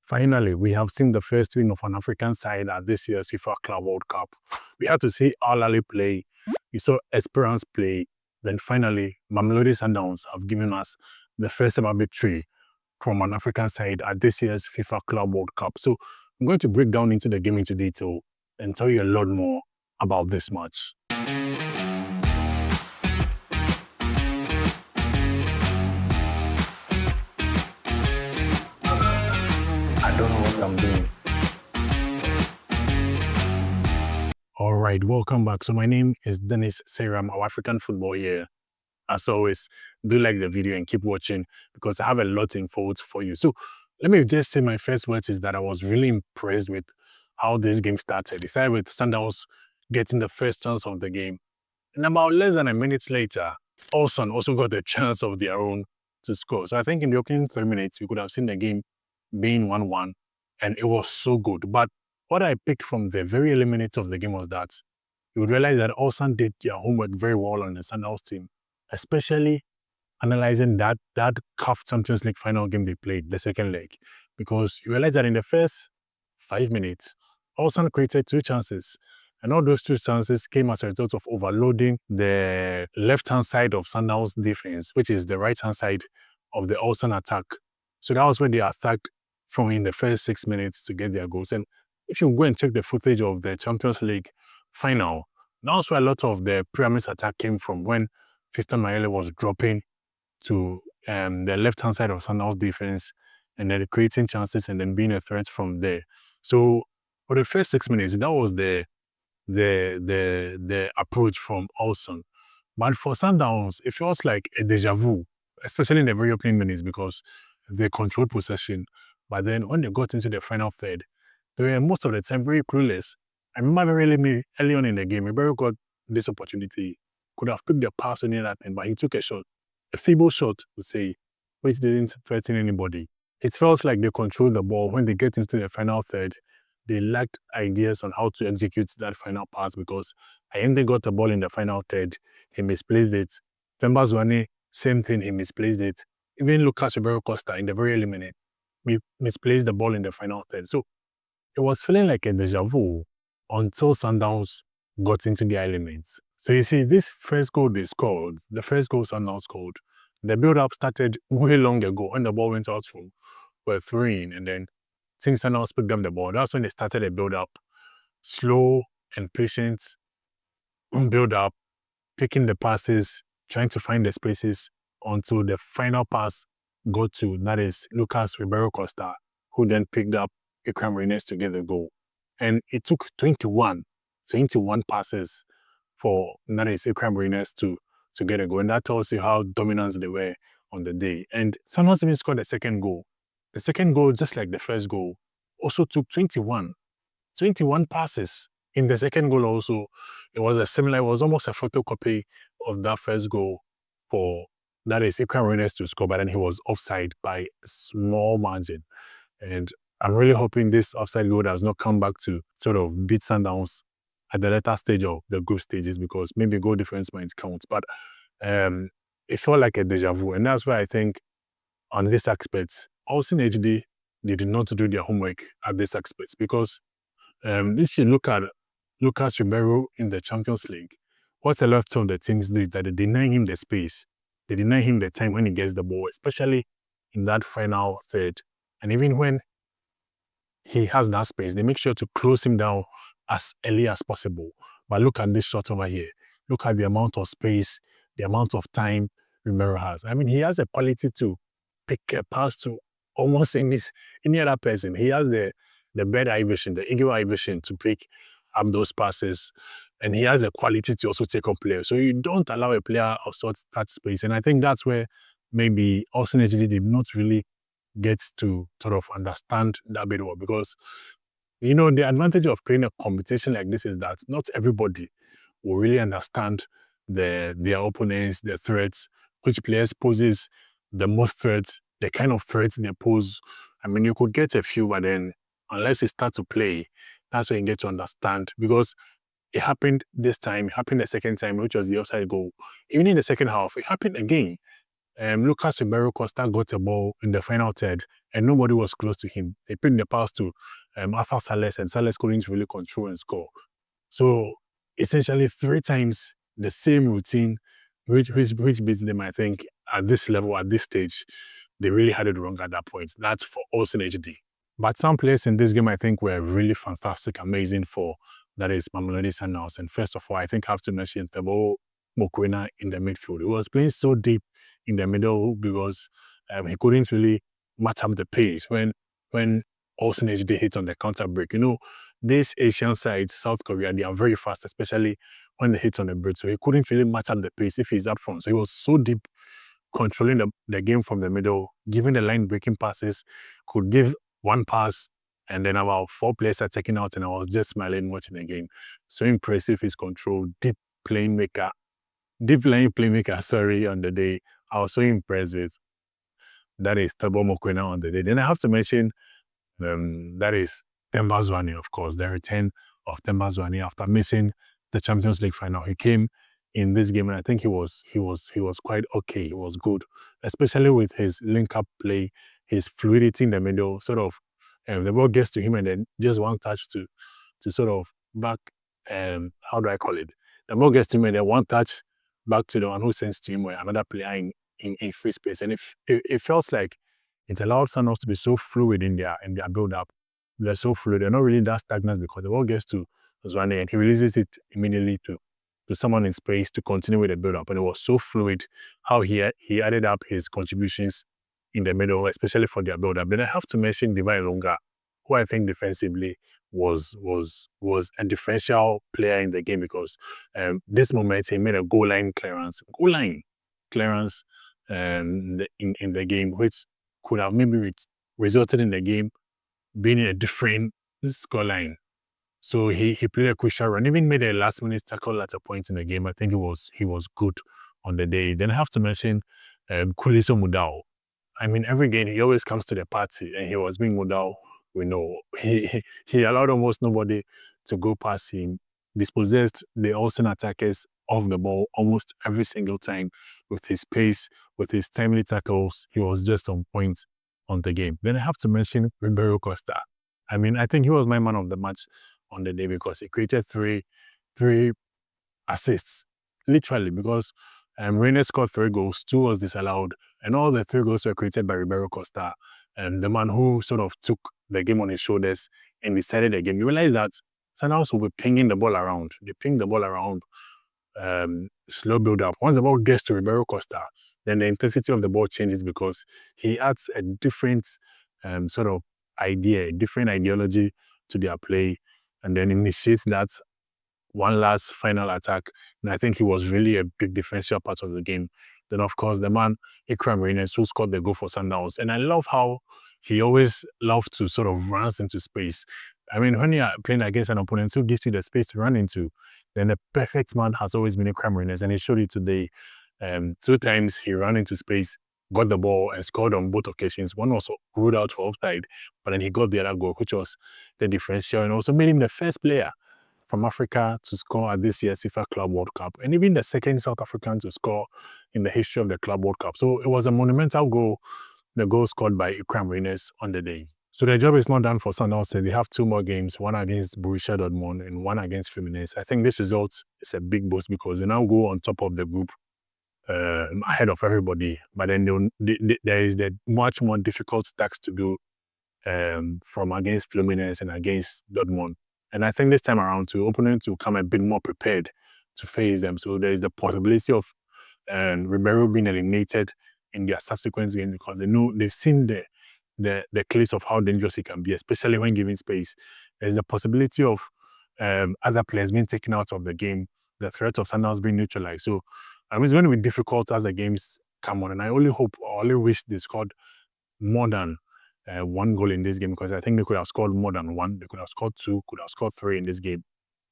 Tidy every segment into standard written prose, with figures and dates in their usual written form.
Finally, we have seen the first win of an African side at this year's FIFA Club World Cup. We had to see Al Ahly play, we saw Esperance play, then finally, Mamelodi Sundowns have given us the first ever victory from an African side at this year's FIFA Club World Cup. So I'm going to break down into the game into detail and tell you a lot more about this match. I don't know what I'm doing. All right, welcome back. So my name is Dennis Seram, our African football here. As always, do like the video and keep watching because I have a lot in forward for you. So let me just say my first words is that I was really impressed with how this game started. It started with Sundowns getting the first chance of the game. And about less than a minute later, Ulsan also got a chance of their own to score. So I think in the opening 3 minutes, we could have seen the game being 1-1, and it was so good. But what I picked from the very early minutes of the game was that you would realize that Ulsan did their homework very well on the Sundowns team, especially analyzing that CAF Champions League final game they played, the second leg, because you realize that in the first 5 minutes, Ulsan created 2 chances, and all those 2 chances came as a result of overloading the left-hand side of Sundowns' defense, which is the right-hand side of the Ulsan attack. So that was when they attacked from in the first 6 minutes to get their goals. And if you go and check the footage of the Champions League final, that's where a lot of the Pyramids attack came from, when Fiston Mayele was dropping to the left-hand side of Sundowns' defense and then creating chances and then being a threat from there. So for the first 6 minutes, that was the approach from Ulsan. But for Sundowns, it feels like a deja vu, especially in the very opening minutes, because they controlled possession. But then when they got into the final third, they were most of the time very clueless. I remember very early on in the game, Ribeiro got this opportunity, could have picked the pass on that end, but he took a shot, a feeble shot, to say, which didn't threaten anybody. It felt like they controlled the ball. When they get into the final third, they lacked ideas on how to execute that final pass, because Hyundai got the ball in the final third, he misplaced it. Themba Zwane, same thing, he misplaced it. Even Lucas Ribeiro Costa in the very early minute, misplaced the ball in the final third. So it was feeling like a deja vu until Sundowns got into their elements. So you see, this first goal they scored, the first goal Sundowns scored, the build-up started way long ago when the ball went out for a throw-in, and then since Sundowns picked up the ball, that's when they started a build-up. Slow and patient build-up, picking the passes, trying to find the spaces until the final pass got to, that is, Lucas Ribeiro Costa, who then picked up Ikram Renes to get the goal. And it took 21 passes for, that is, Ikram Renes to get a goal. And that tells you how dominant they were on the day. And Sundowns even scored the second goal. The second goal, just like the first goal, also took 21 passes. In the second goal also, it was almost a photocopy of that first goal for, that is, Ikram Renes to score, but then he was offside by a small margin. And I'm really hoping this offside goal does not come back to sort of beat Sundowns at the later stage of the group stages, because maybe goal difference might count. But it felt like a deja vu. And that's why I think on this aspect, Ulsan HD, they did not do their homework at this aspect, because if you look at Lucas Ribeiro in the Champions League, what a lot of the teams do is that they deny him the space. They deny him the time when he gets the ball, especially in that final third. And even when he has that space, they make sure to close him down as early as possible. But look at this shot over here. Look at the amount of space, the amount of time Ribeiro has. I mean, he has a quality to pick a pass to almost any other person. He has the bird eye vision, the eagle eye vision to pick up those passes. And he has the quality to also take up players. So you don't allow a player of such touch space. And I think that's where maybe Ulsan HD did not really get to sort of understand that bit well, because, you know, the advantage of playing a competition like this is that not everybody will really understand their opponents, their threats, which players poses the most threats, the kind of threats they pose. I mean, you could get a few, but then unless you start to play, that's when you get to understand, because it happened this time, it happened the second time, which was the offside goal. Even in the second half, it happened again. Lucas Ribeiro Costa got a ball in the final third, and nobody was close to him. They put the pass to Arthur Sales, and Sales couldn't really control and score. So essentially, 3 times the same routine, which beats them, I think, at this level, at this stage, they really had it wrong at that point. That's for Ulsan HD. But some players in this game, I think, were really fantastic, amazing for, that is, Mamelodi Sundowns. And first of all, I think I have to mention Thabo Mokoena in the midfield. He was playing so deep in the middle because he couldn't really match up the pace when Ulsan HD hit on the counter break. You know, these Asian sides, South Korea, they are very fast, especially when they hit on the break. So he couldn't really match up the pace if he's up front. So he was so deep, controlling the game from the middle, giving the line breaking passes, could give one pass, and then about 4 players are taken out, and I was just smiling watching the game. So impressive, his control, deep line playmaker, sorry, on the day. I was so impressed with. That is Thabo Mokoena on the day. Then I have to mention that is Themba Zwane, of course, the return of Themba Zwane after missing the Champions League final. He came in this game, and I think he was quite okay. He was good, especially with his link-up play, his fluidity in the middle. Sort of, the ball gets to him, and then just one touch to sort of back. How do I call it? The ball gets to him, and then one touch back to the one who sends to him, where another player in free space, and it feels like it allowed Sundowns to be so fluid in their build-up. They're so fluid. They're not really that stagnant because the ball gets to Zwane and he releases it immediately to someone in space to continue with the build-up. And it was so fluid how he added up his contributions in the middle, especially for their build-up. Then I have to mention Divine Longa, who I think defensively was a differential player in the game because this moment he made a goal line clearance in the game, which could have maybe resulted in the game being in a different scoreline. So he played a crucial run, even made a last-minute tackle at a point in the game. I think he was good on the day. Then I have to mention Kuliso Mudau. I mean, every game he always comes to the party, and he was being Mudau. We know he allowed almost nobody to go past him. Dispossessed the Ulsan attackers off the ball almost every single time with his pace, with his timely tackles. He was just on point on the game. Then I have to mention Ribeiro Costa. I mean, I think he was my man of the match on the day because he created three assists, literally, because Reina scored 3 goals, 2 was disallowed, and all the 3 goals were created by Ribeiro Costa, the man who sort of took the game on his shoulders and decided the game. You realize that Sundowns will be pinging the ball around. They ping the ball around, slow build-up. Once the ball gets to Ribeiro Costa, then the intensity of the ball changes because he adds a different sort of idea, a different ideology to their play, and then initiates that one last final attack. And I think he was really a big differential part of the game. Then, of course, the man, Ikram Reines, who scored the goal for Sundowns. And I love how he always loved to sort of run into space. I mean, when you're playing against an opponent who gives you the space to run into, then the perfect man has always been Ikram Reines. And he showed it today. 2 times he ran into space, got the ball, and scored on both occasions. One was ruled out for offside, but then he got the other goal, which was the differential, and also made him the first player from Africa to score at this year's FIFA Club World Cup, and even the second South African to score in the history of the Club World Cup. So it was a monumental goal, the goal scored by Ikram Reines on the day. So the job is not done for Sundowns. They have 2 more games, one against Borussia Dortmund and one against Fluminense. I think this result is a big boost because they now go on top of the group ahead of everybody. But then there is the much more difficult tasks to do from against Fluminense and against Dortmund. And I think this time around, opponents will come a bit more prepared to face them. So there is the possibility of Ribeiro being eliminated in their subsequent game because they've seen the clips of how dangerous he can be, especially when given space. There's the possibility of other players being taken out of the game, the threat of Sundowns being neutralized. So it's going to be difficult as the games come on. And I only wish they scored more than 1 goal in this game because I think they could have scored more than 1. They could have scored 2, could have scored 3 in this game.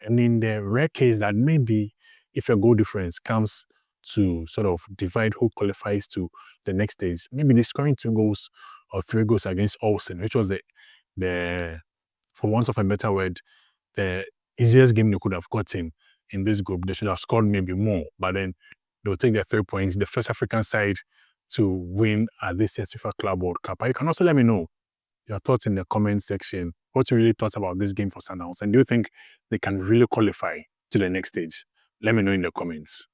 And in the rare case that maybe if a goal difference comes to sort of divide who qualifies to the next stage, maybe they're scoring 2 goals or 3 goals against Ulsan, which was the for want of a better word, the easiest game they could have gotten in this group. They should have scored maybe more, but then they'll take their 3 points. The first African side to win at this year's FIFA Club World Cup. But you can also let me know your thoughts in the comment section. What you really thought about this game for Sundowns, and do you think they can really qualify to the next stage? Let me know in the comments.